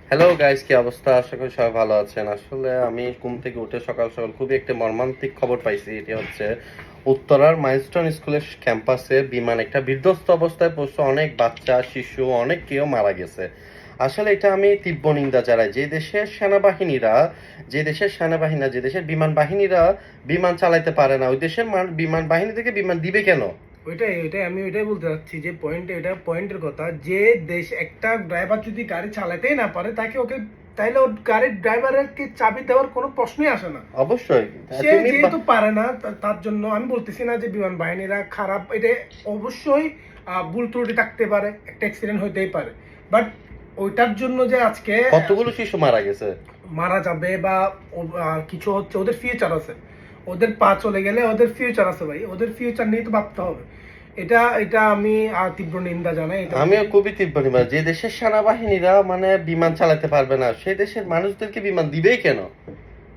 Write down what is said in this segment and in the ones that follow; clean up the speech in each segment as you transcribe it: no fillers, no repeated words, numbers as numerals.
Hello guys, কি অবস্থা? আশা করি সবাই ভালো আছেন। আসলে আমি ঘুম থেকে উঠে সকাল সকাল খুবই একটা মর্মান্তিক খবর পাইছি। এটি হচ্ছে উত্তরার মাইলস্টোন স্কুলের ক্যাম্পাসে বিমান একটা বিধ্বস্ত অবস্থায় পড়ছে। অনেক বাচ্চা, শিশু, অনেক কেউ মারা গেছে। আসলে এটা আমি তীব্র নিন্দা জানাই। যে দেশের বিমান বাহিনীরা বিমান চালাইতে পারে না, ওই দেশের বিমান বাহিনী থেকে বিমান দিবে কেন? ওইটাই আমি ওইটাই বলতে চাচ্ছি যে এটা পয়েন্টের কথা যে দেশ একটা ড্রাইভার যদি গাড়ি চালাতেই না পারে তাকে ওকে তাইলে ওর গাড়ির ড্রাইভারকে চাবি দেওয়ার কোনো প্রশ্নই আসে না। অবশ্যই। সে যেহেতু পারে না তার জন্য আমি বলতেছি না যে বিমান বাহিনীরা খারাপ, এটা অবশ্যই ভুল ত্রুটি থাকতে পারে, একটা অ্যাক্সিডেন্ট হইতেই পারে, বাট ওইটার জন্য যে আজকে কতগুলো শিশু মারা গেছে। মারা যাবে বা কিছু হচ্ছে, ওদের ফিউচার আছে, ওদের পা চলে গেলে ওদের ফিউচার আছে ভাই, ওদের ফিউচার নিয়ে তো ভাবতে হবে। এটা এটা আমি তীব্র নিন্দা জানাই। এটা আমিও খুবই তীব্র নিন্দা। যে দেশের সেনাবাহিনীরা বিমান চালাতে পারবে না, সে দেশের মানুষদেরকে বিমান দিবেই কেন?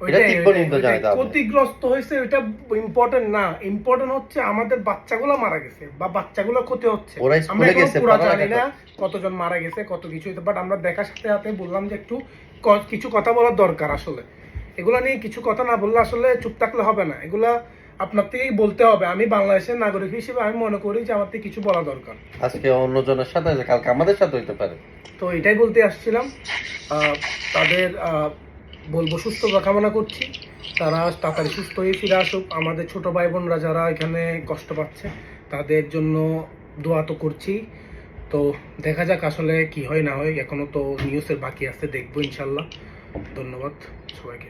এটা তীব্র নিন্দা জানাই। ক্ষতিগ্রস্ত হয়েছে ওইটা ইম্পর্টেন্ট না, ইম্পর্টেন্ট হচ্ছে আমাদের বাচ্চাগুলো মারা গেছে বা বাচ্চাগুলো ক্ষতি হচ্ছে। ওরা আমরা স্কুলে এখনো গেছে, পুরো জানি পড়ালেখা না করছে। কতজন মারা গেছে, কত কিছু, বাট আমরা দেখার সাথে সাথে বললাম যে একটু কিছু কথা বলার দরকার। আসলে এগুলা নিয়ে কিছু কথা না বললে আসলে চুপ থাকলে হবে না, এগুলা আপনার থেকেই বলতে হবে। আমি বাংলাদেশের নাগরিক হিসেবে আমি মনে করি যে আমার থেকে কিছু বলা দরকার। আজকে অন্যজনের সাথে হয়েছে, কালকে আমাদের সাথে হইতে পারে। তো এটাই বলতে আসছিলাম। তাদের বলবো সুস্থতা কামনা করছি, তারা তাড়াতাড়ি সুস্থ হয়ে ফিরে আসুক। আমাদের ছোট ভাই বোনরা যারা এখানে কষ্ট পাচ্ছে তাদের জন্য দোয়া তো করছি। তো দেখা যাক আসলে কি হয় না হয়, এখনো তো নিউজের বাকি আছে, দেখবো ইনশাল্লাহ। ধন্যবাদ সবাইকে।